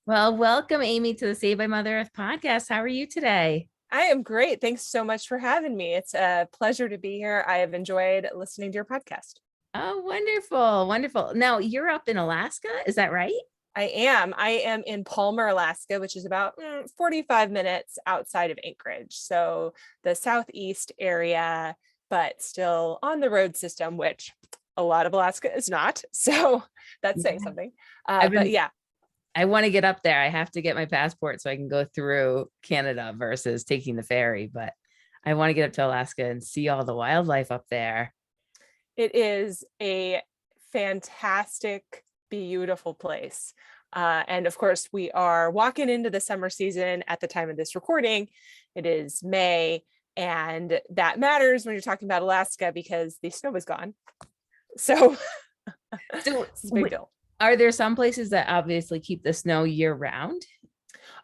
Well, welcome, Amy, to the Save by Mother Earth podcast. How are you today? I am great. Thanks so much for having me. It's a pleasure to be here. I have enjoyed listening to your podcast. Oh, wonderful. Wonderful. Now, you're up in Alaska. Is that right? I am in Palmer, Alaska, which is about 45 minutes outside of Anchorage. So the southeast area, but still on the road system, which a lot of Alaska is not. So that's saying Yeah. something. I've But been, yeah, I want to get up there. I have to get my passport so I can go through Canada versus taking the ferry, but I want to get up to Alaska and see all the wildlife up there. it is a fantastic, beautiful place. And of course, we are walking into the summer season at the time of this recording. It is May, and that matters when you're talking about Alaska because the snow is gone. So So, it's a big deal. are there some places that obviously keep the snow year round?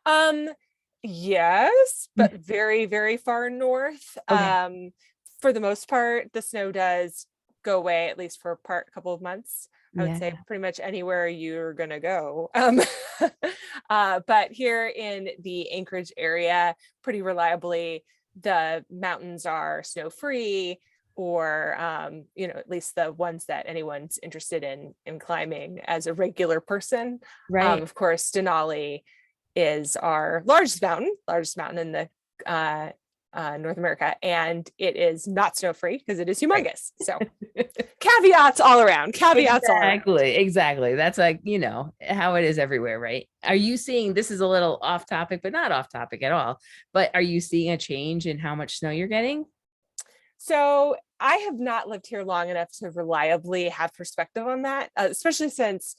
Um, yes, but very, very far north. Okay. For the most part, the snow does go away, at least for a couple of months. I would Yeah. say pretty much anywhere you're gonna go. But here in the Anchorage area, pretty reliably, the mountains are snow-free, or at least the ones that anyone's interested in climbing as a regular person. Right. Of course, Denali is our largest mountain in the North America, and it is not snow free because it is Right. humongous. So caveats all around. Caveats all around. Exactly. That's like, how it is everywhere, right? Are you seeing this is a little off topic, but not off topic at all? But are you seeing a change in how much snow you're getting? So I have not lived here long enough to reliably have perspective on that, especially since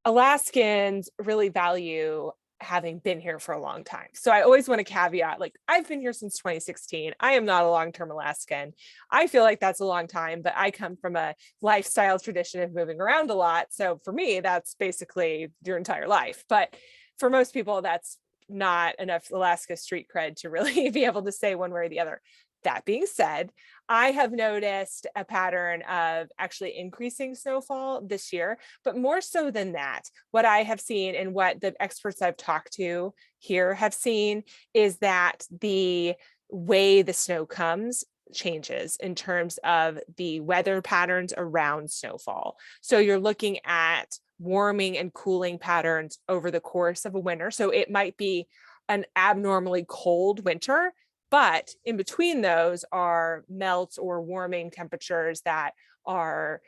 Alaskans really value having been here for a long time. So I always want to caveat, like, I've been here since 2016. I am not a long-term Alaskan. I feel like that's a long time, but I come from a lifestyle tradition of moving around a lot. So for me, that's basically your entire life. But for most people, that's not enough Alaska street cred to really be able to say one way or the other. That being said, I have noticed a pattern of actually increasing snowfall this year, but more so than that, what I have seen and what the experts I've talked to here have seen is that the way the snow comes changes in terms of the weather patterns around snowfall. So you're looking at warming and cooling patterns over the course of a winter. So it might be an abnormally cold winter, but in between those are melts or warming temperatures that are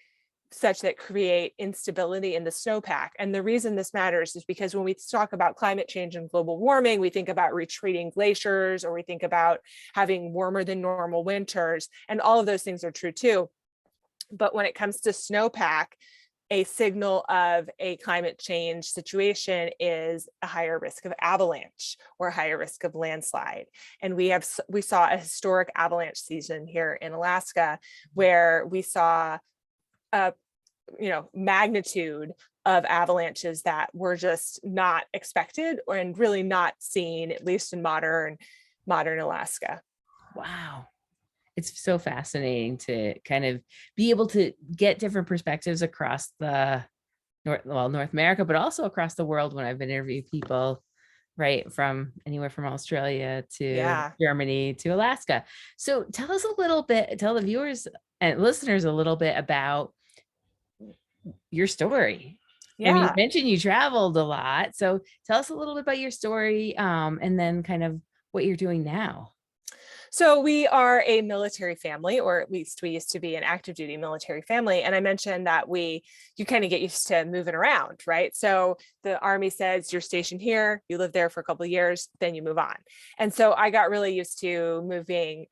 such that create instability in the snowpack. And the reason this matters is because when we talk about climate change and global warming, we think about retreating glaciers, or we think about having warmer than normal winters. And all of those things are true too. But when it comes to snowpack, a signal of a climate change situation is a higher risk of avalanche or a higher risk of landslide. And we saw a historic avalanche season here in Alaska, where we saw a magnitude of avalanches that were just not expected and really not seen, at least in modern Alaska. Wow. It's so fascinating to kind of be able to get different perspectives across the North America, but also across the world when I've been interviewing people, right, from anywhere from Australia to Yeah. Germany to Alaska. So tell us a little bit, tell the viewers and listeners a little bit about your story. I mean, you Yeah. mentioned you traveled a lot. So tell us a little bit about your story, and then kind of what you're doing now. So we are a military family, or at least we used to be an active duty military family. And I mentioned that you kind of get used to moving around, right? So the Army says you're stationed here, you live there for a couple of years, then you move on. And so I got really used to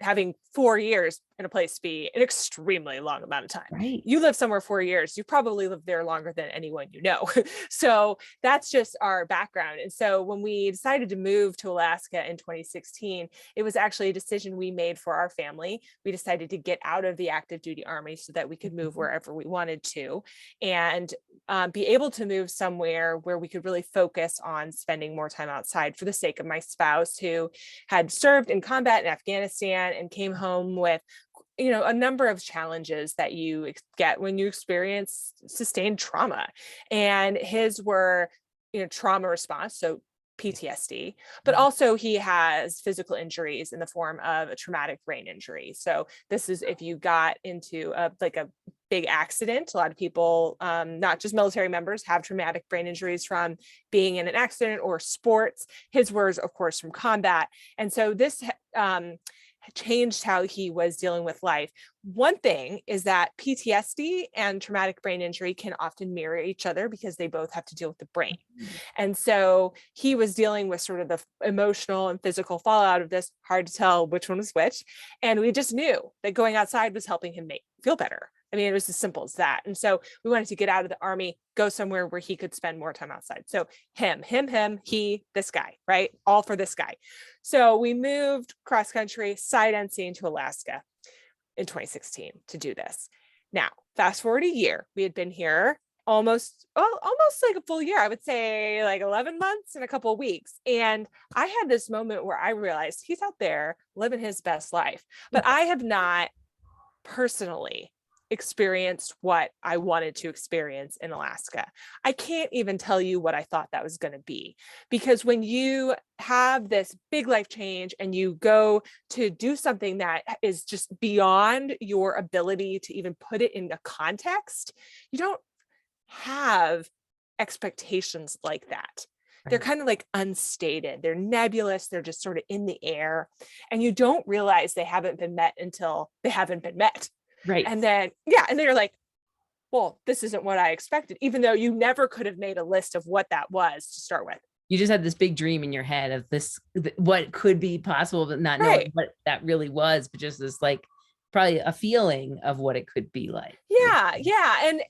having 4 years in a place be an extremely long amount of time. Right. You live somewhere 4 years, you probably lived there longer than anyone you know. So that's just our background. And so when we decided to move to Alaska in 2016, it was actually a decision we made for our family. We decided to get out of the active duty Army so that we could move wherever we wanted to, and be able to move somewhere where we could really focus on spending more time outside, for the sake of my spouse, who had served in combat in Afghanistan and came home with a number of challenges that you get when you experience sustained trauma. And his were trauma response, so PTSD, but also he has physical injuries in the form of a traumatic brain injury. So this is if you got into a big accident. A lot of people, not just military members, have traumatic brain injuries from being in an accident or sports. His was, of course, from combat. And so this changed how he was dealing with life. One thing is that PTSD and traumatic brain injury can often mirror each other because they both have to deal with the brain. And so he was dealing with sort of the emotional and physical fallout of this, hard to tell which one was which. And we just knew that going outside was helping him feel better. I mean, it was as simple as that. And so we wanted to get out of the Army, go somewhere where he could spend more time outside. So he, this guy, right? All for this guy. So we moved cross country, sight unseen, to Alaska in 2016 to do this. Now, fast forward a year, we had been here almost like a full year. I would say like 11 months and a couple of weeks. And I had this moment where I realized he's out there living his best life, but I have not personally experienced what I wanted to experience in Alaska. I can't even tell you what I thought that was going to be, because when you have this big life change and you go to do something that is just beyond your ability to even put it in a context, you don't have expectations like that. They're kind of like unstated, they're nebulous, they're just sort of in the air, and you don't realize they haven't been met until they haven't been met. Right. And then you're like, well, this isn't what I expected, even though you never could have made a list of what that was to start with. You just had this big dream in your head of this, what could be possible, but not knowing what that really was, but just this like probably a feeling of what it could be like. Yeah.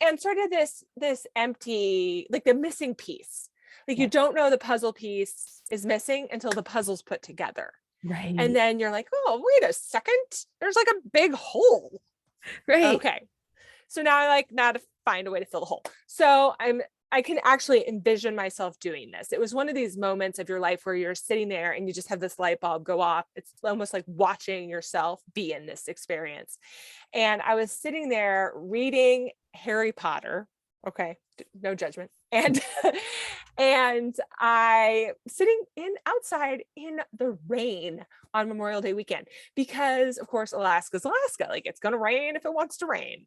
And sort of this empty, like the missing piece. Like you don't know the puzzle piece is missing until the puzzle's put together. Right. And then you're like, oh, wait a second. There's like a big hole. Right. Okay. So now I now to find a way to fill the hole. So I can actually envision myself doing this. It was one of these moments of your life where you're sitting there and you just have this light bulb go off. It's almost like watching yourself be in this experience. And I was sitting there reading Harry Potter. Okay. No judgment. And I sitting outside in the rain on Memorial Day weekend, because of course, Alaska's Alaska. Like it's going to rain if it wants to rain.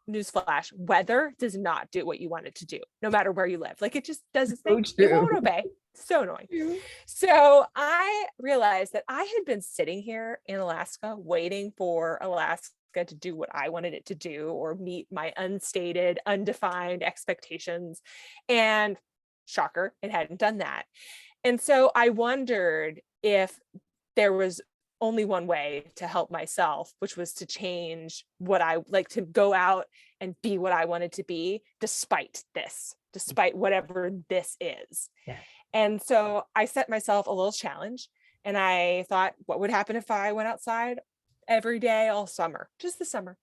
Newsflash, weather does not do what you want it to do, no matter where you live. Like it just does its thing. It won't obey. So annoying. So I realized that I had been sitting here in Alaska waiting for Alaska to do what I wanted it to do or meet my unstated, undefined expectations. And shocker, it hadn't done that. And so I wondered if there was only one way to help myself, which was to change what I like, to go out and be what I wanted to be, despite whatever this is. Yeah. And so I set myself a little challenge, and I thought, what would happen if I went outside every day all summer, just the summer,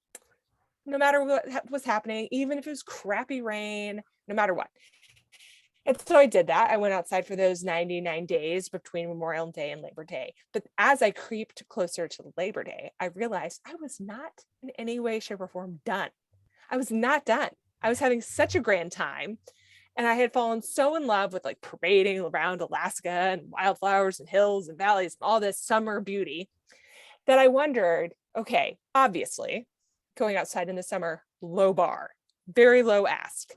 no matter what was happening, even if it was crappy rain, no matter what. And so I did that. I went outside for those 99 days between Memorial Day and Labor Day. But as I creeped closer to Labor Day, I realized I was not in any way, shape, or form done. I was not done. I was having such a grand time. And I had fallen so in love with like parading around Alaska and wildflowers and hills and valleys and all this summer beauty that I wondered, okay, obviously going outside in the summer, low bar, very low ask.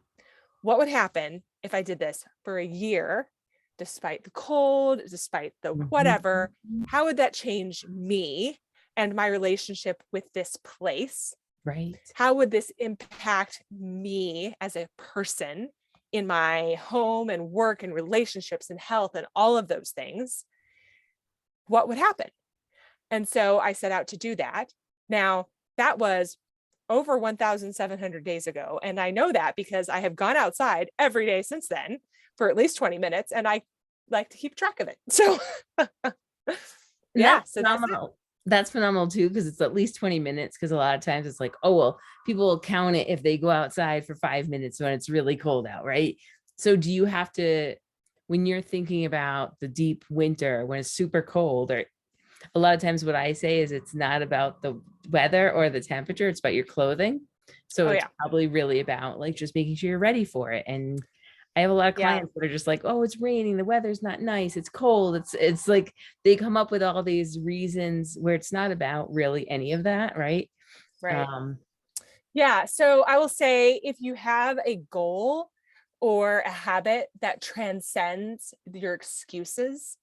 What would happen if I did this for a year, despite the cold, despite the whatever? How would that change me and my relationship with this place? Right. How would this impact me as a person in my home and work and relationships and health and all of those things? What would happen? And so I set out to do that. Now, that was over 1,700 days ago. And I know that because I have gone outside every day since then for at least 20 minutes, and I like to keep track of it. So yeah, so phenomenal. That's phenomenal too, because it's at least 20 minutes. Because a lot of times it's like, oh, well, people will count it if they go outside for 5 minutes when it's really cold out, right? So do you have to, when you're thinking about the deep winter, when it's super cold, or a lot of times what I say is it's not about the weather or the temperature, it's about your clothing. So it's probably really about like just making sure you're ready for it. And I have a lot of Yeah. clients that are just like, oh, it's raining, the weather's not nice, it's cold. It's like they come up with all these reasons where it's not about really any of that, right? Right. Um, Yeah. So I will say if you have a goal or a habit that transcends your excuses,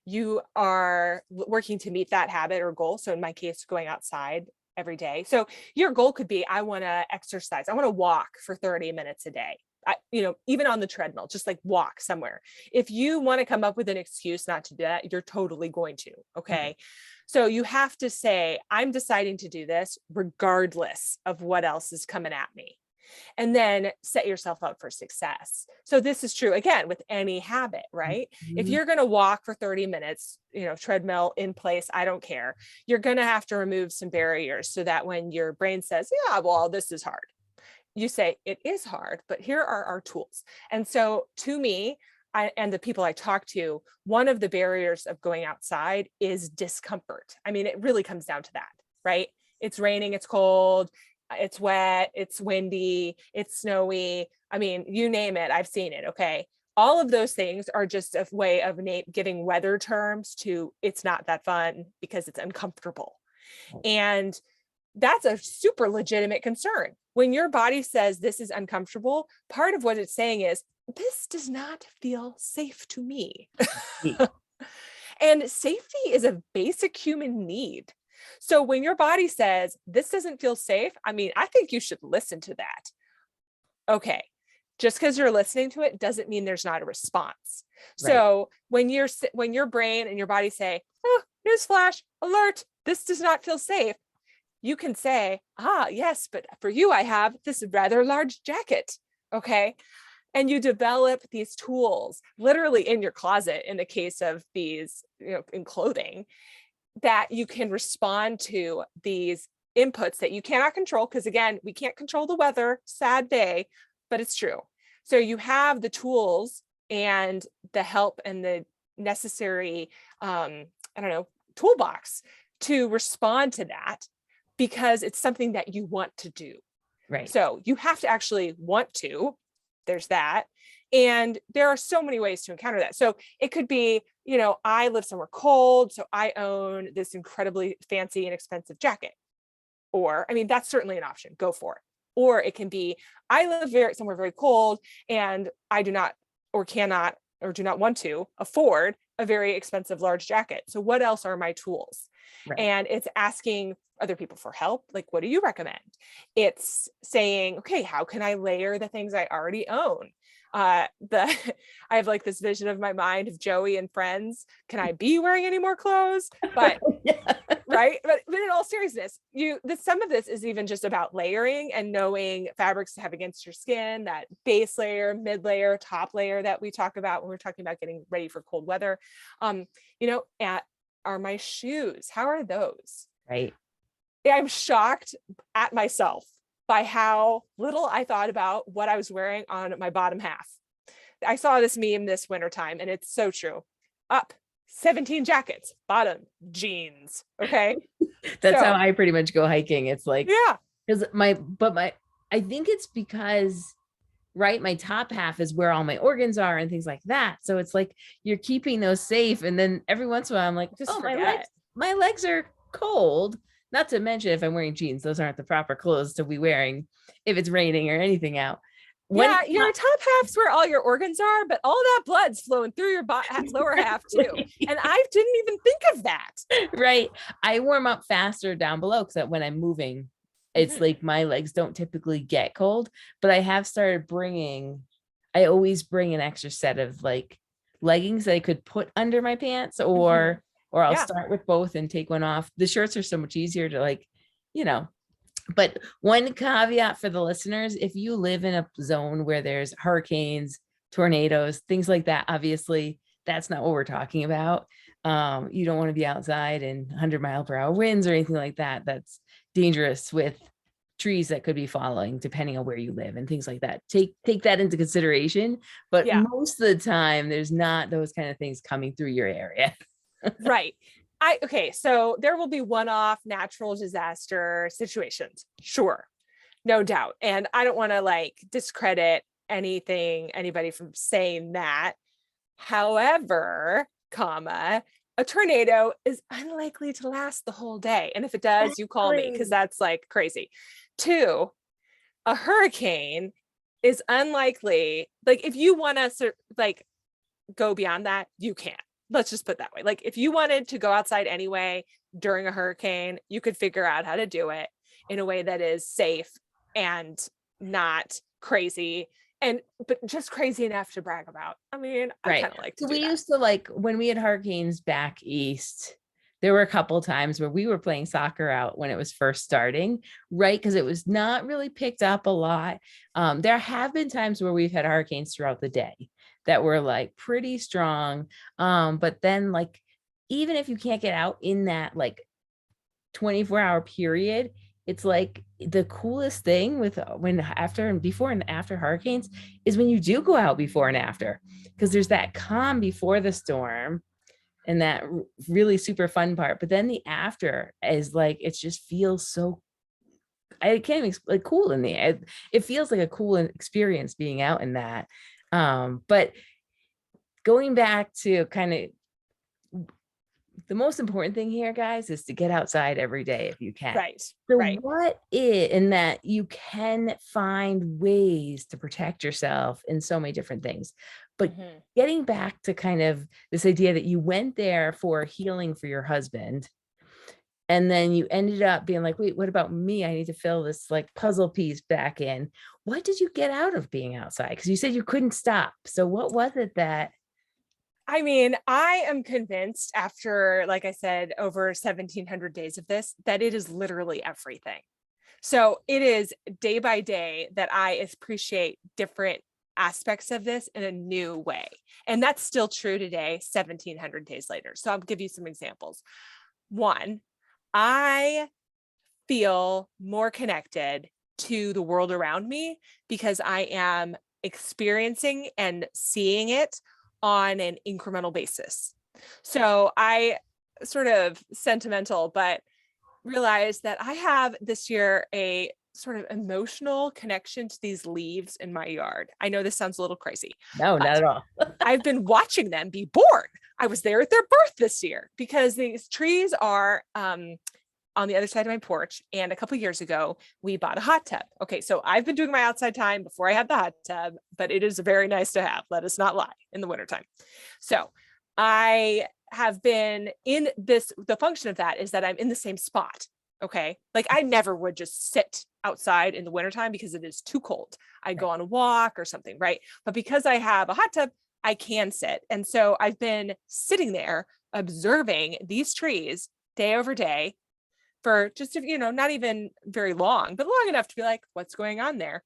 you are working to meet that habit or goal. So in my case, going outside every day. So your goal could be, I want to exercise. I want to walk for 30 minutes a day. Even on the treadmill, just like walk somewhere. If you want to come up with an excuse not to do that, you're totally going to. Okay. So you have to say, I'm deciding to do this regardless of what else is coming at me. And then set yourself up for success. So this is true again with any habit, right? If mhm, you're going to walk for 30 minutes, treadmill in place, I don't care. You're going to have to remove some barriers so that when your brain says, yeah, well, this is hard, you say, it is hard, but here are our tools. And so to me, and the people I talk to, one of the barriers of going outside is discomfort. I mean, it really comes down to that, right? It's raining, it's cold, it's wet, it's windy, it's snowy. I mean, you name it, I've seen it. Okay. All of those things are just a way of giving weather terms to it's not that fun because it's uncomfortable. And that's a super legitimate concern. When your body says this is uncomfortable, part of what it's saying is, this does not feel safe to me. right, And safety is a basic human need. So when your body says, this doesn't feel safe, I mean, I think you should listen to that. Okay. Just because you're listening to it doesn't mean there's not a response. right, So when your brain and your body say, oh, newsflash, alert, this does not feel safe, you can say, yes, but for you, I have this rather large jacket. Okay. And you develop these tools literally in your closet in the case of these, in clothing, that you can respond to these inputs that you cannot control. Because again, we can't control the weather, sad day, but it's true. So you have the tools and the help and the necessary, toolbox to respond to that because it's something that you want to do. right. So you have to actually want to, there's that. And there are so many ways to encounter that. So it could be, I live somewhere cold, so I own this incredibly fancy and expensive jacket. Or, I mean, that's certainly an option. Go for it. Or it can be, I live somewhere very cold and I do not or cannot or do not want to afford a very expensive large jacket. So what else are my tools? Right. And it's asking other people for help. Like, what do you recommend? It's saying, okay, how can I layer the things I already own? I have like this vision of my mind of Joey and Friends. Can I be wearing any more clothes? But Yeah. right. But in all seriousness, some of this is even just about layering and knowing fabrics to have against your skin, that base layer, mid layer, top layer that we talk about when we're talking about getting ready for cold weather. Are my shoes, how are those? Right. I'm shocked at myself by how little I thought about what I was wearing on my bottom half. I saw this meme this wintertime and it's so true. Up 17 jackets, bottom jeans. Okay. That's how So I pretty much go hiking. It's like, yeah, because I think it's because, right, my top half is where all my organs are and things like that. So it's like you're keeping those safe. And then every once in a while, I'm like, just oh, forget. my legs are cold. Not to mention if I'm wearing jeans, those aren't the proper clothes to be wearing if it's raining or anything out. When Yeah, your top half's where all your organs are, but all that blood's flowing through your lower half too. And I didn't even think of that. right, I warm up faster down below because when I'm moving, it's Mhm. like my legs don't typically get cold, but I have started I always bring an extra set of like leggings that I could put under my pants, Mhm. or I'll Yeah. start with both and take one off. The shirts are so much easier to like, you know, but one caveat for the listeners, if you live in a zone where there's hurricanes, tornadoes, things like that, obviously that's not what we're talking about. You don't want to be outside in 100-mile-per-hour winds or anything like that. That's dangerous with trees that could be falling depending on where you live and things like that. Take that into consideration. But Yeah. most of the time, there's not those kind of things coming through your area. Right. Okay, so there will be one-off natural disaster situations. Sure. No doubt. And I don't want to like discredit anybody from saying that. However, comma, a tornado is unlikely to last the whole day. And if it does, you call me, because that's like crazy. Two, a hurricane is unlikely. Like if you want to like go beyond that, you can. Let's just put it that way. Like if you wanted to go outside anyway during a hurricane, you could figure out how to do it in a way that is safe and not crazy, but just crazy enough to brag about. I mean, I Right. kind of like to So do we that. used to, like, when we had hurricanes back east, there were a couple times where we were playing soccer out when it was first starting, right? Because it was not really picked up a lot. There have been times where we've had hurricanes throughout the day that were like pretty strong. But then, like, even if you can't get out in that like 24-hour period, it's like the coolest thing with when after and before and after hurricanes is when you do go out before and after, because there's that calm before the storm and that really super fun part. But then the after is like, it just feels so, I can't even like cool in the air. It feels like a cool experience being out in that. But going back to kind of the most important thing here, guys, is to get outside every day if you can. Right. So Right. what is in that you can find ways to protect yourself in so many different things. But getting back to kind of this idea that you went there for healing for your husband, and then you ended up being like, wait, what about me? I need to fill this like puzzle piece back in. What did you get out of being outside? Because you said you couldn't stop. So what was it that I mean, I am convinced after, like I said, over 1,700 days of this, that it is literally everything. So it is day by day that I appreciate different aspects of this in a new way. And that's still true today, 1,700 days later. So I'll give you some examples. One, I feel more connected to the world around me because I am experiencing and seeing it on an incremental basis. So I sort of sentimental, but realized that I have this year a sort of emotional connection to these leaves in my yard. I know this sounds a little crazy, no, not but at all. I've been watching them be born. I was there at their birth this year because these trees are on the other side of my porch. And a couple of years ago, we bought a hot tub. Okay, so I've been doing my outside time before I had the hot tub, but it is very nice to have. Let us not lie in the wintertime. So I have been in this, the function of that is that I'm in the same spot. Okay. Like I never would just sit outside in the wintertime because it is too cold. I go on a walk or something, right? But because I have a hot tub, I can sit. And so I've been sitting there observing these trees day over day for just, not even very long, but long enough to be like, what's going on there?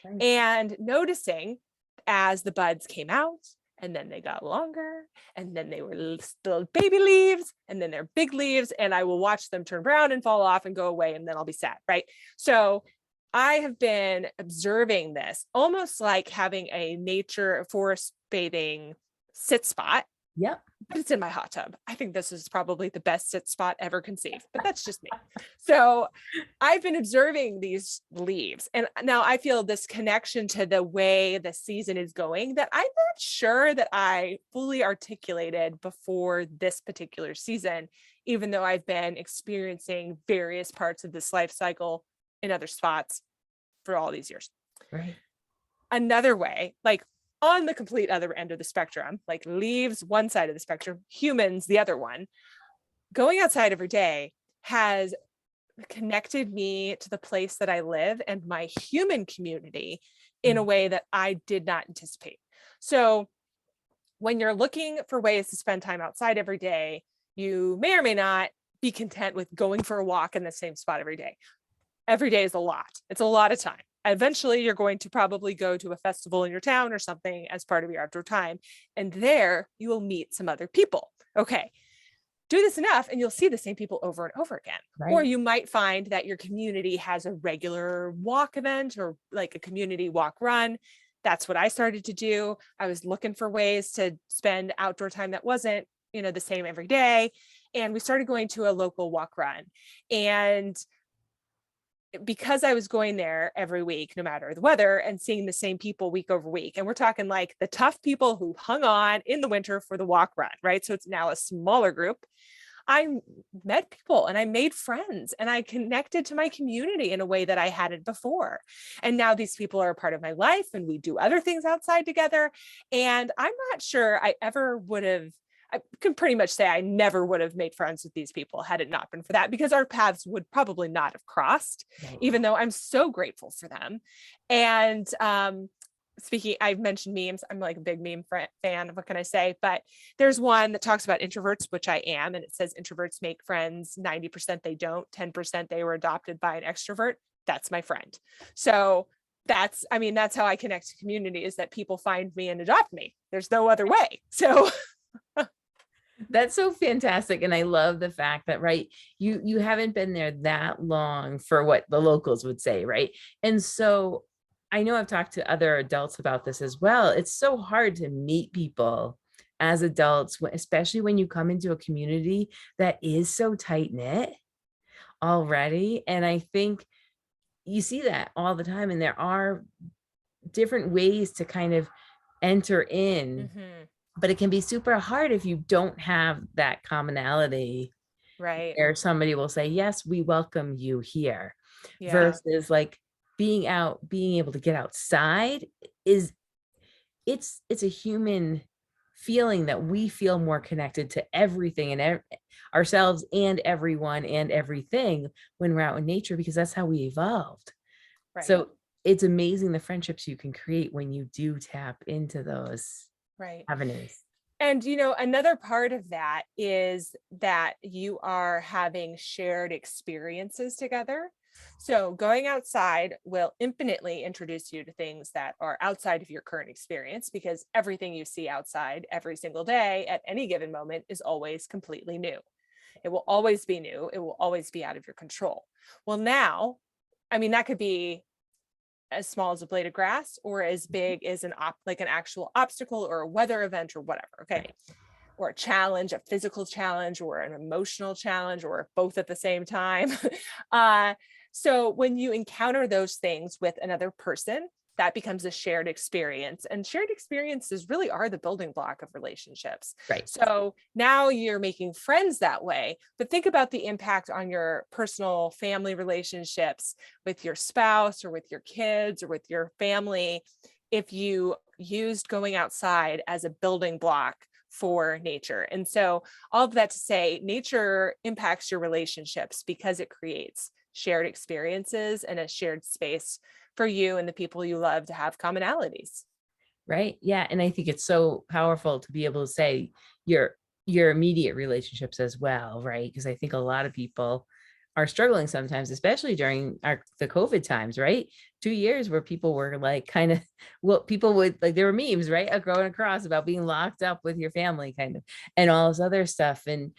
Right. And noticing as the buds came out and then they got longer and then they were still baby leaves and then they're big leaves and I will watch them turn brown and fall off and go away and then I'll be sad, right? So I have been observing this almost like having a nature forest bathing sit spot. Yep. But it's in my hot tub. I think this is probably the best sit spot ever conceived, but that's just me. So I've been observing these leaves and now I feel this connection to the way the season is going that I'm not sure that I fully articulated before this particular season, even though I've been experiencing various parts of this life cycle in other spots for all these years. Right. Another way, like on the complete other end of the spectrum, like leaves one side of the spectrum, humans the other one, going outside every day has connected me to the place that I live and my human community in a way that I did not anticipate. So when you're looking for ways to spend time outside every day, you may or may not be content with going for a walk in the same spot every day. Every day is a lot. It's a lot of time. Eventually, you're going to probably go to a festival in your town or something as part of your outdoor time. And there you will meet some other people. Okay. Do this enough and you'll see the same people over and over again. Right. Or you might find that your community has a regular walk event or like a community walk run. That's what I started to do. I was looking for ways to spend outdoor time that wasn't, the same every day. And we started going to a local walk run. And because I was going there every week, no matter the weather, and seeing the same people week over week. And we're talking like the tough people who hung on in the winter for the walk run, right? So it's now a smaller group. I met people and I made friends and I connected to my community in a way that I hadn't before. And now these people are a part of my life and we do other things outside together. And I'm not sure I ever would have, I can pretty much say I never would have made friends with these people had it not been for that, because our paths would probably not have crossed, Right. even though I'm so grateful for them. And speaking, I've mentioned memes. I'm like a big meme fan. What can I say? But there's one that talks about introverts, which I am. And it says introverts make friends. 90% they don't, 10% they were adopted by an extrovert. That's my friend. So I mean, that's how I connect to community, is that people find me and adopt me. There's no other way. So That's so fantastic. And I love the fact that, right, you haven't been there that long for what the locals would say, right? And so I know I've talked to other adults about this as well. It's so hard to meet people as adults, especially when you come into a community that is so tight knit already. And I think you see that all the time. And there are different ways to kind of enter in, Mhm. but it can be super hard if you don't have that commonality Right. where somebody will say, yes, we welcome you here, Yeah. versus like being out, being able to get outside is, it's a human feeling that we feel more connected to everything and ourselves and everyone and everything when we're out in nature, because that's how we evolved. Right. So it's amazing the friendships you can create when you do tap into those Right. avenues. And, another part of that is that you are having shared experiences together. So going outside will infinitely introduce you to things that are outside of your current experience, because everything you see outside every single day at any given moment is always completely new. It will always be new. It will always be out of your control. Well, now, I mean, that could be as small as a blade of grass or as big as like an actual obstacle or a weather event or whatever. Okay. Right. Or a challenge, a physical challenge or an emotional challenge, or both at the same time. uh, so when you encounter those things with another person, that becomes a shared experience, and shared experiences really are the building block of relationships. Right. So now you're making friends that way, but think about the impact on your personal family relationships with your spouse or with your kids or with your family if you used going outside as a building block for nature. And so all of that to say, nature impacts your relationships because it creates shared experiences and a shared space for you and the people you love to have commonalities. Right. Yeah. And I think it's so powerful to be able to say your immediate relationships as well, right? Because I think a lot of people are struggling sometimes, especially during the COVID times, right? 2 years where people were like kind of, well, people would like, there were memes, right? Going across about being locked up with your family kind of, and all this other stuff, and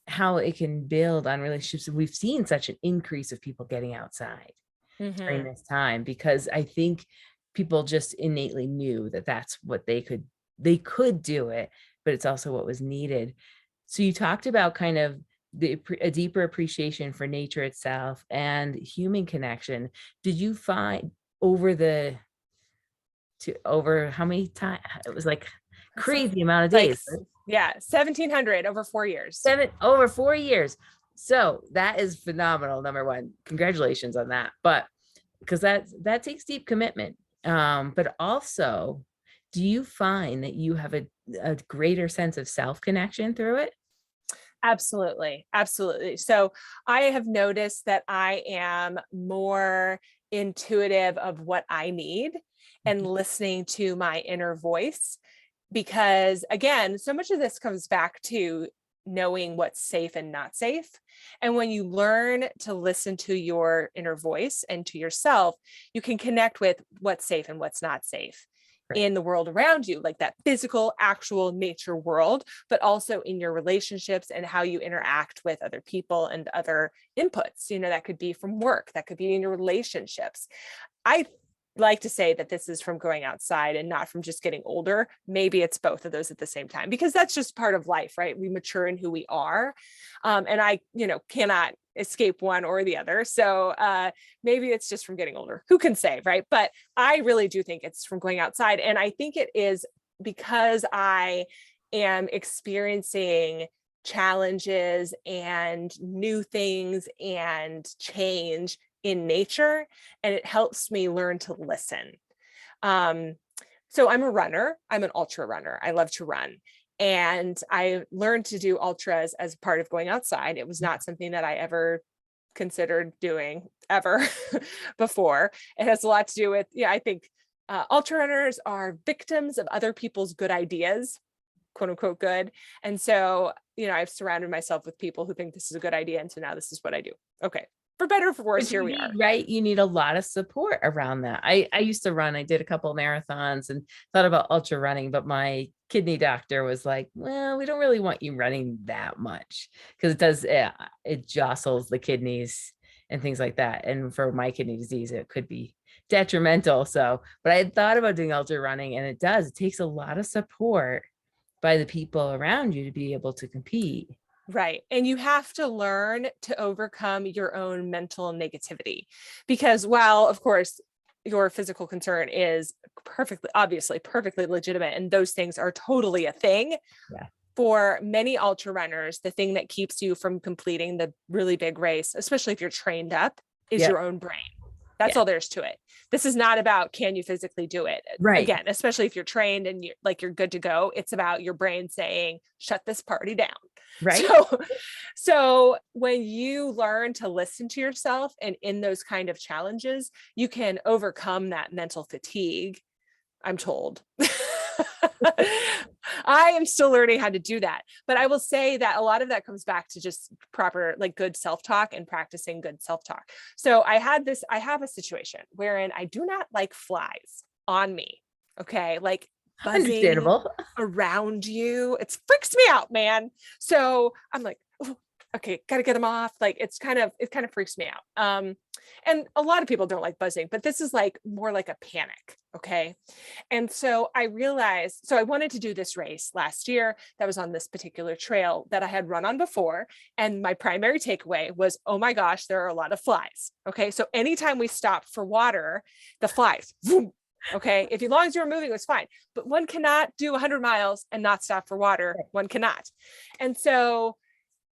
how it can build on relationships. We've seen such an increase of people getting outside during Mm-hmm. this time, because I think people just innately knew that that's what they could do it, but it's also what was needed. So you talked about kind of a deeper appreciation for nature itself and human connection. Did you find over over how many times, it was like That's like, crazy amount of like days, right? yeah, 1700 over 4 years. Over 4 years. So that is phenomenal. Number one, congratulations on that. But because that takes deep commitment. But also, do you find that you have a greater sense of self-connection through it? Absolutely. Absolutely. So I have noticed that I am more intuitive of what I need and Mhm. listening to my inner voice, because again, so much of this comes back to knowing what's safe and not safe. And when you learn to listen to your inner voice and to yourself, you can connect with what's safe and what's not safe Right. in the world around you, like that physical, actual nature world, but also in your relationships and how you interact with other people and other inputs. That could be from work, that could be in your relationships. I like to say that this is from going outside and not from just getting older. Maybe it's both of those at the same time, because that's just part of life, right? We mature in who we are. And I, cannot escape one or the other. So maybe it's just from getting older. Who can say, right? But I really do think it's from going outside. And I think it is because I am experiencing challenges and new things and change in nature, and it helps me learn to listen. So I'm a runner. I'm an ultra runner. I love to run. And I learned to do ultras as part of going outside. It was not something that I ever considered doing ever before. It has a lot to do with, I think ultra runners are victims of other people's good ideas, quote unquote good. And so, I've surrounded myself with people who think this is a good idea. And so now this is what I do. Okay. For better or for worse, here we are. Right. You need a lot of support around that. I used to run, I did a couple of marathons and thought about ultra running, but my kidney doctor was like, well, we don't really want you running that much because it jostles the kidneys and things like that. And for my kidney disease, it could be detrimental. So, but I had thought about doing ultra running, and it takes a lot of support by the people around you to be able to compete. Right. And you have to learn to overcome your own mental negativity, because while, of course, your physical concern is obviously perfectly legitimate, and those things are totally a thing. Yeah. For many ultra runners, the thing that keeps you from completing the really big race, especially if you're trained up, is your own brain. That's all there's to it. This is not about, can you physically do it? Right. Again, especially if you're trained and you're good to go. It's about your brain saying, shut this party down. Right. So when you learn to listen to yourself, and in those kind of challenges, you can overcome that mental fatigue, I'm told. I am still learning how to do that. But I will say that a lot of that comes back to just proper, good self-talk and practicing good self-talk. So I have a situation wherein I do not like flies on me. Okay. Like buzzing understandable around you. It freaks me out, man. So I'm like, oh, okay, got to get them off. It kind of freaks me out. And a lot of people don't like buzzing, but this is more like a panic. Okay. And so I realized, I wanted to do this race last year that was on this particular trail that I had run on before. And my primary takeaway was, oh my gosh, there are a lot of flies. Okay. So anytime we stopped for water, the flies, vroom, okay. As long as you were moving, it was fine, but one cannot do 100 miles and not stop for water. One cannot. And so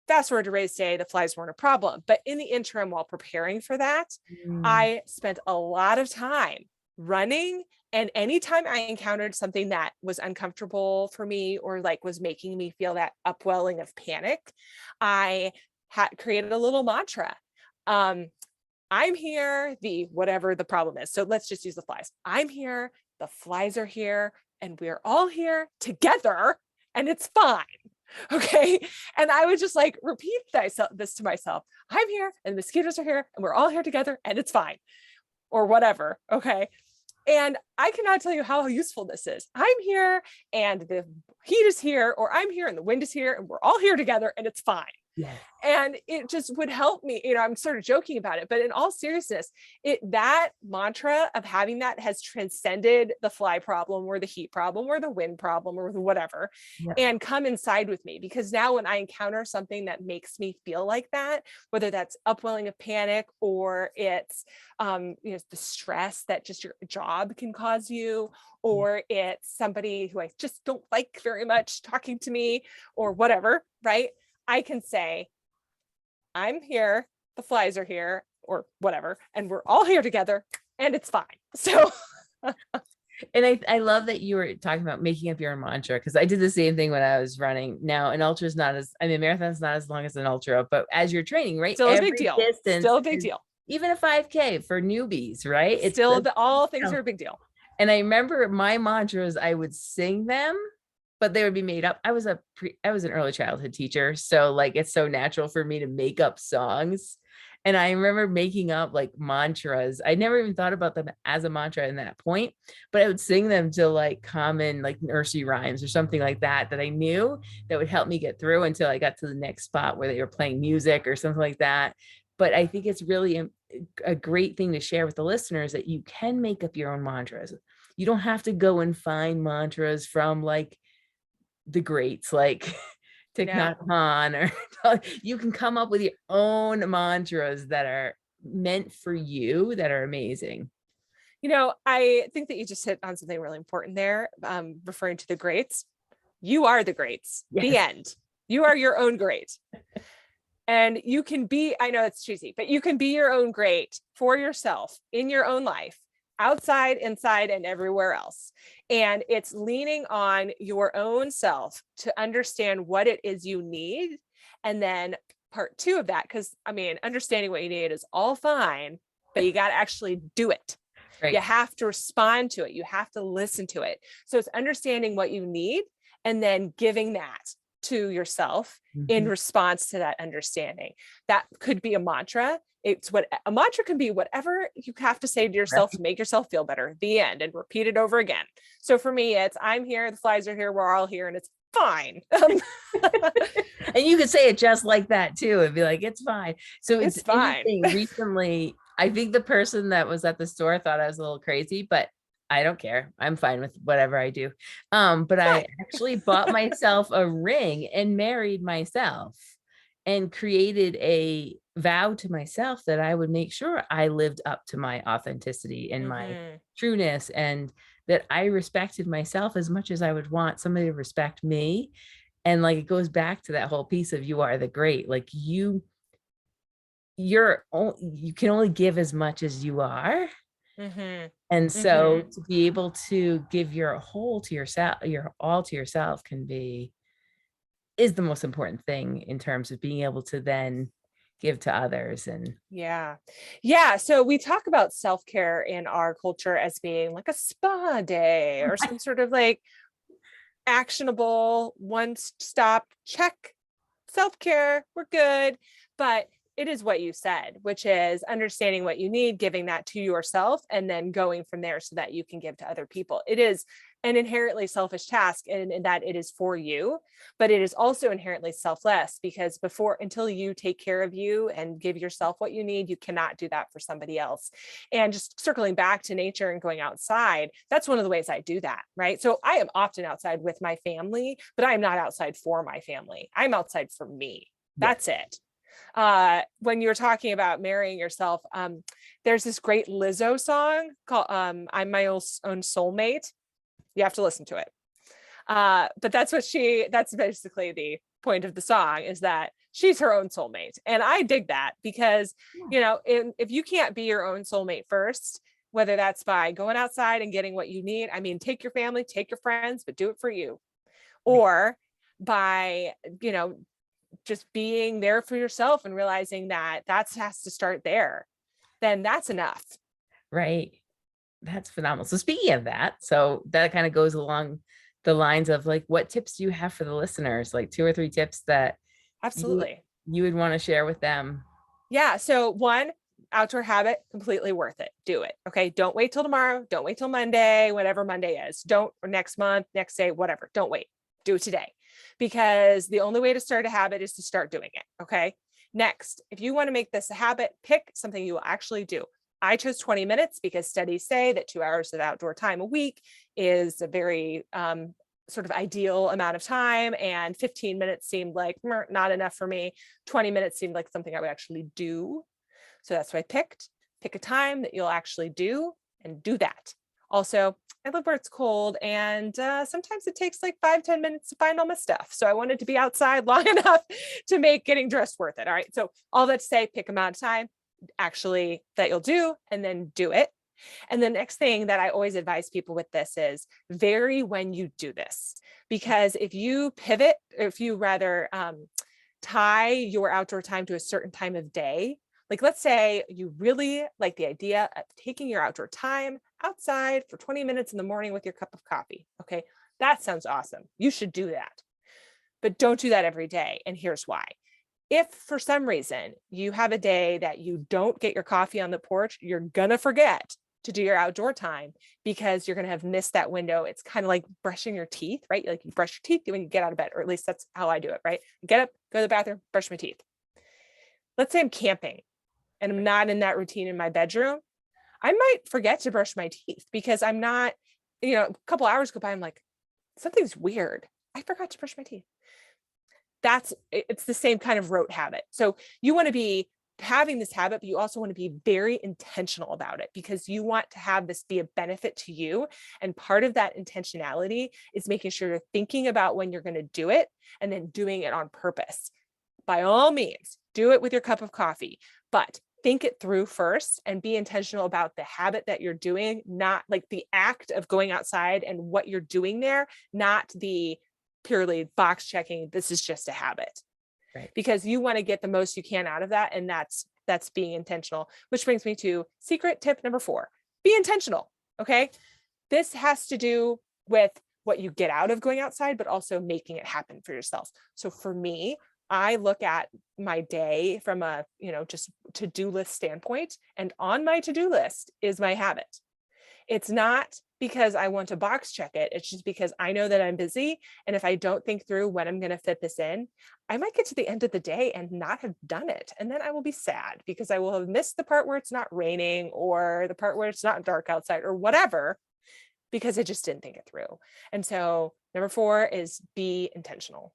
fast forward to race day, the flies weren't a problem. But in the interim, while preparing for that, I spent a lot of time running. And anytime I encountered something that was uncomfortable for me, or was making me feel that upwelling of panic, I had created a little mantra. I'm here, whatever the problem is. So let's just use the flies. I'm here, the flies are here, and we're all here together, and it's fine. Okay. And I would just repeat this to myself. I'm here, and the mosquitoes are here, and we're all here together, and it's fine, or whatever. Okay. And I cannot tell you how useful this is. I'm here, and the heat is here, or I'm here and the wind is here, and we're all here together, and it's fine. Yeah. And it just would help me. I'm sort of joking about it, but in all seriousness, that mantra of having that has transcended the fly problem or the heat problem or the wind problem or the whatever, and come inside with me. Because now when I encounter something that makes me feel like that, whether that's upwelling of panic, or it's the stress that just your job can cause you, or it's somebody who I just don't like very much talking to me, or whatever, right? I can say, I'm here, the flies are here, or whatever, and we're all here together, and it's fine. So, and I love that you were talking about making up your own mantra, because I did the same thing when I was running. Now, an ultra is not marathon's not as long as an ultra, but as you're training, right? Still a big deal. Still a big deal. Even a 5K for newbies, right? It's still all things are a big deal. And I remember my mantras, I would sing them, but they would be made up. I was an early childhood teacher. So it's so natural for me to make up songs. And I remember making up mantras. I never even thought about them as a mantra in that point, but I would sing them to common nursery rhymes or something like that I knew that would help me get through until I got to the next spot where they were playing music or something like that. But I think it's really a great thing to share with the listeners that you can make up your own mantras. You don't have to go and find mantras from like the greats, like Thich No. Nhat Hanh, or you can come up with your own mantras that are meant for you, that are amazing. I think that you just hit on something really important there, referring to the greats. You are the greats. The Yes. end. You are your own great. And you can be, I know it's cheesy, but you can be your own great for yourself in your own life, outside, inside, and everywhere else. And it's leaning on your own self to understand what it is you need. And then part two of that, because I mean, understanding what you need is all fine, but you got to actually do it. You Right. have to respond to it. You have to listen to it. So it's understanding what you need and then giving that to yourself in Mhm. response to that understanding. That could be a mantra. It's what a mantra can be, whatever you have to say to yourself Right. to make yourself feel better, the end, and repeat it over again. So for me, it's I'm here, the flies are here, we're all here, and it's fine. And you could say it just like that too, and be like, it's fine. So it's It's fine. interesting. Recently, I think the person that was at the store thought I was a little crazy, but I don't care. I'm fine with whatever I do. But It's I fine. actually bought myself a ring and married myself and created a vow to myself that I would make sure I lived up to my authenticity and my Mhm. trueness, and that I respected myself as much as I would want somebody to respect me. And like it goes back to that whole piece of you are the great. Like you can only give as much as you are. Mhm. And so Mhm. to be able to give your whole to yourself, your all to yourself is the most important thing in terms of being able to then give to others. And Yeah. Yeah. So we talk about self-care in our culture as being like a spa day or some sort of like actionable one stop check self-care, we're good. But it is what you said, which is understanding what you need, giving that to yourself, and then going from there so that you can give to other people. It is an inherently selfish task in that it is for you, but it is also inherently selfless because until you take care of you and give yourself what you need, you cannot do that for somebody else. And just circling back to nature and going outside, that's one of the ways I do that, right? So I am often outside with my family, but I am not outside for my family. I'm outside for me. yes, That's it. When you're talking about marrying yourself, there's this great Lizzo song called I'm My Own Soulmate. You have to listen to it. But that's basically the point of the song, is that she's her own soulmate. And I dig that because, if you can't be your own soulmate first, whether that's by going outside and getting what you need, I mean, take your family, take your friends, but do it for you. right, Or by, just being there for yourself and realizing that has to start there, then that's enough. right. That's phenomenal. So speaking of that, so that kind of goes along the lines of like, what tips do you have for the listeners? Like 2 or 3 tips that you Absolutely. you would want to share with them. Yeah. So one, outdoor habit, completely worth it. Do it. Okay. Don't wait till tomorrow. Don't wait till Monday, whatever Monday is. Don't, or next month, next day, whatever. Don't wait. Do it today, because the only way to start a habit is to start doing it. Okay. Next, if you want to make this a habit, pick something you will actually do. I chose 20 minutes because studies say that 2 hours of outdoor time a week is a very sort of ideal amount of time. And 15 minutes seemed like not enough for me. 20 minutes seemed like something I would actually do. So that's what I picked. Pick a time that you'll actually do and do that. Also, I live where it's cold, and sometimes it takes like 5-10 minutes to find all my stuff. So I wanted to be outside long enough to make getting dressed worth it. All right. So all that to say, pick amount of time actually that you'll do, and then do it. And the next thing that I always advise people with this is vary when you do this, because if you pivot, if you rather tie your outdoor time to a certain time of day, like let's say you really like the idea of taking your outdoor time outside for 20 minutes in the morning with your cup of coffee. Okay, that sounds awesome. You should do that, but don't do that every day. And here's why. If for some reason you have a day that you don't get your coffee on the porch, you're going to forget to do your outdoor time because you're going to have missed that window. It's kind of like brushing your teeth, right? Like you brush your teeth when you get out of bed, or at least that's how I do it, right? Get up, go to the bathroom, brush my teeth. Let's say I'm camping. and I'm not in that routine in my bedroom, I might forget to brush my teeth because I'm not, a couple hours go by, I'm like, something's weird. I forgot to brush my teeth. It's the same kind of rote habit. So you want to be having this habit, but you also want to be very intentional about it because you want to have this be a benefit to you. And part of that intentionality is making sure you're thinking about when you're going to do it and then doing it on purpose. By all means, do it with your cup of coffee, but think it through first and be intentional about the habit that you're doing, not like the act of going outside and what you're doing there, not the purely box checking. This is just a habit. Right. Because you want to get the most you can out of that. And that's being intentional, which brings me to secret tip number 4, be intentional. Okay. This has to do with what you get out of going outside, but also making it happen for yourself. So for me, I look at my day from a, just to-do list standpoint, and on my to-do list is my habit. It's not because I want to box check it. It's just because I know that I'm busy. And if I don't think through when I'm going to fit this in, I might get to the end of the day and not have done it. And then I will be sad because I will have missed the part where it's not raining or the part where it's not dark outside or whatever, because I just didn't think it through. And so number 4 is be intentional.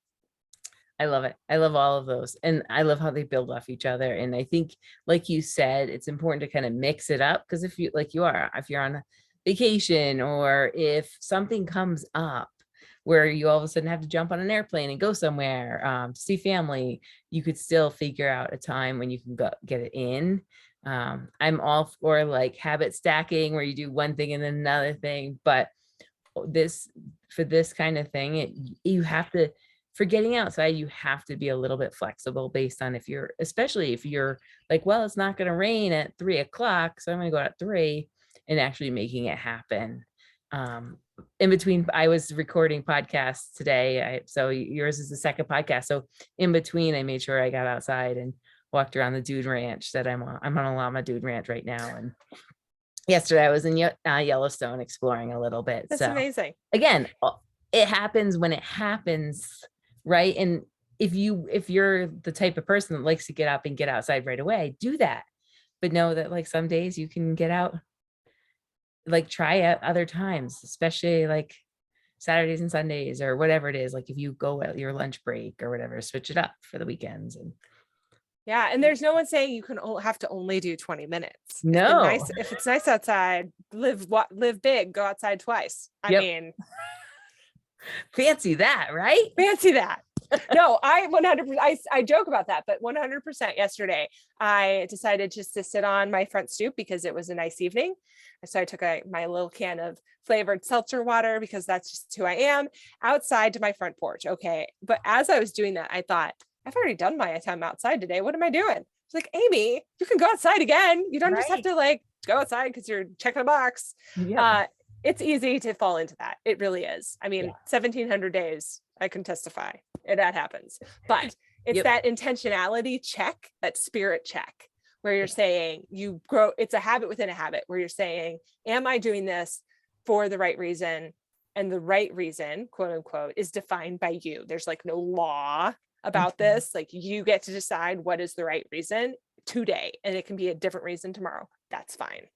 I love it. I love all of those. And I love how they build off each other. And I think, like you said, it's important to kind of mix it up because if you're on vacation or if something comes up where you all of a sudden have to jump on an airplane and go somewhere to see family, you could still figure out a time when you can go get it in. I'm all for like habit stacking where you do one thing and then another thing, but for this kind of thing, you have to, for getting outside, you have to be a little bit flexible based on especially if you're like, well, it's not going to rain at 3:00, so I'm going to go at 3 and actually making it happen. In between, I was recording podcasts today. So yours is the second podcast. So in between, I made sure I got outside and walked around the Dude Ranch that I'm on. I'm on a llama Dude Ranch right now. And yesterday I was in Yellowstone exploring a little bit. That's so amazing. Again, it happens when it happens, right? And if you're the type of person that likes to get up and get outside right away, do that. But know that like some days you can get out, like try at other times, especially like Saturdays and Sundays or whatever it is. Like if you go at your lunch break or whatever, switch it up for the weekends. And yeah, and there's no one saying you can have to only do 20 minutes. no, If it's nice outside, live big, go outside twice. I mean, fancy that, right? Fancy that. No, I 100%, I joke about that, but 100% yesterday, I decided just to sit on my front stoop because it was a nice evening. So I took my little can of flavored seltzer water because that's just who I am, outside to my front porch. Okay. But as I was doing that, I thought, I've already done my time outside today. What am I doing? It's like, Amy, you can go outside again. You don't just have to like go outside because you're checking a box. Yeah. It's easy to fall into that. It really is. I mean, 1700 days, I can testify that happens, but it's that intentionality check, that spirit check, where you're saying you grow. It's a habit within a habit where you're saying, am I doing this for the right reason? And the right reason, quote unquote, is defined by you. There's like no law about this. Like you get to decide what is the right reason today. And it can be a different reason tomorrow. That's fine.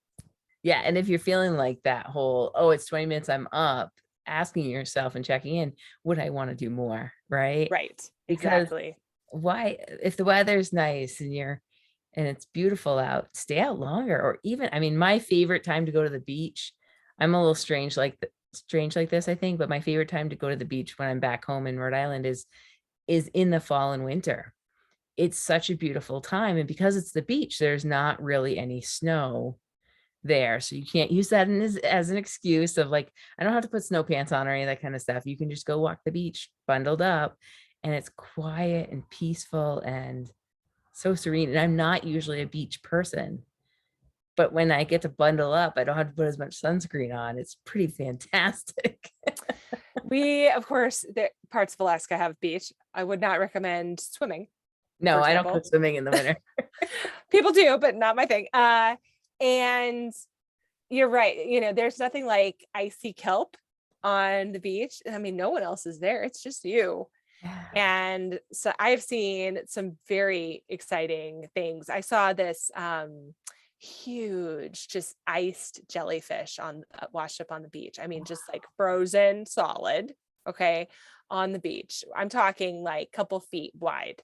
Yeah. And if you're feeling like that whole, oh, it's 20 minutes, I'm up, asking yourself and checking in, would I want to do more? Right. Right. Because exactly. why, if the weather's nice and it's beautiful out, stay out longer. Or even, I mean, my favorite time to go to the beach, I'm a little strange like this, I think, but my favorite time to go to the beach when I'm back home in Rhode Island is in the fall and winter. It's such a beautiful time. And because it's the beach, there's not really any snow there. So you can't use that as an excuse of like, I don't have to put snow pants on or any of that kind of stuff. You can just go walk the beach bundled up and it's quiet and peaceful and so serene. And I'm not usually a beach person, but when I get to bundle up, I don't have to put as much sunscreen on. It's pretty fantastic. We, of course, the parts of Alaska have beach. I would not recommend swimming. No, I don't go swimming in the winter. People do, but not my thing. And you're right. There's nothing like icy kelp on the beach. I mean, no one else is there. It's just you. Yeah. And so I've seen some very exciting things. I saw this huge, just iced jellyfish on washed up on the beach. I mean, just like frozen solid, okay, on the beach. I'm talking like couple feet wide,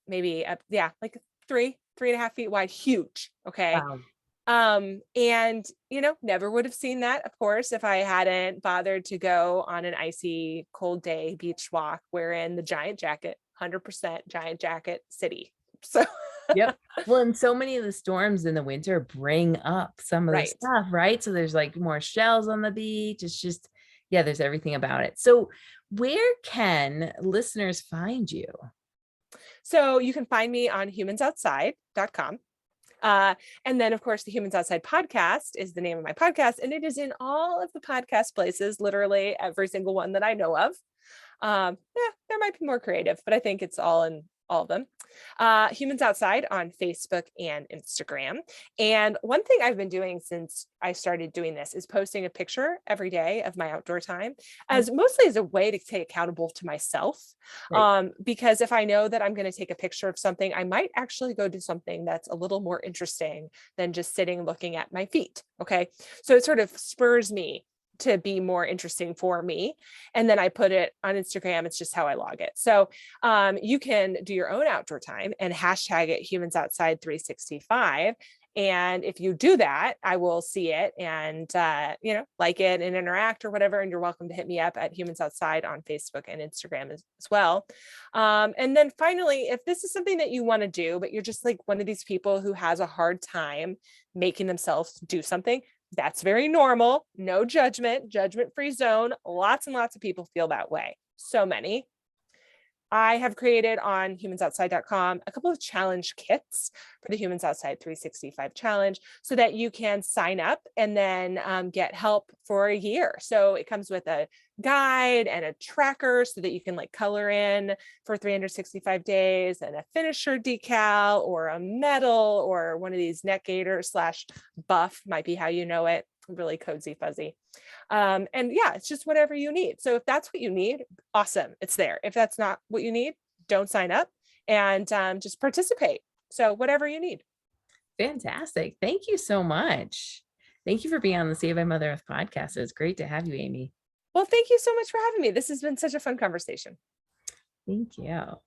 maybe up, yeah, like 3.5 feet wide, huge. Okay. Wow. And never would have seen that, of course, if I hadn't bothered to go on an icy cold day beach walk wearing the giant jacket, 100% giant jacket city. So Yep. Well, and so many of the storms in the winter bring up some of the right. stuff, right? So there's like more shells on the beach. It's just, yeah, there's everything about it. So where can listeners find you? So you can find me on humansoutside.com. Uh, and then, of course, the Humans Outside podcast is the name of my podcast, and it is in all of the podcast places, literally every single one that I know of. Yeah, there might be more creative, but I think it's all in all of them. Humans Outside on Facebook and Instagram. And one thing I've been doing since I started doing this is posting a picture every day of my outdoor time, Mm, as mostly as a way to stay accountable to myself. right. Because if I know that I'm going to take a picture of something, I might actually go do something that's a little more interesting than just sitting looking at my feet. Okay. So it sort of spurs me to be more interesting for me. And then I put it on Instagram. It's just how I log it. So you can do your own outdoor time and hashtag it Humans Outside 365. And if you do that, I will see it and, like it and interact or whatever. And you're welcome to hit me up at Humans Outside on Facebook and Instagram as well. And then finally, if this is something that you want to do, but you're just like one of these people who has a hard time making themselves do something, that's very normal. No judgment-free zone. Lots and lots of people feel that way. So many. I have created on humansoutside.com a couple of challenge kits for the Humans Outside 365 challenge so that you can sign up and then get help for a year. So it comes with a guide and a tracker so that you can like color in for 365 days and a finisher decal or a medal or one of these neck gaiters / buff might be how you know it. Really cozy fuzzy. And yeah, it's just whatever you need. So if that's what you need, awesome, it's there. If that's not what you need, don't sign up and just participate. So whatever you need. Fantastic. Thank you so much. Thank you for being on the Save My Mother Earth podcast. It's great to have you, Amy. Well, thank you so much for having me. This has been such a fun conversation. Thank you.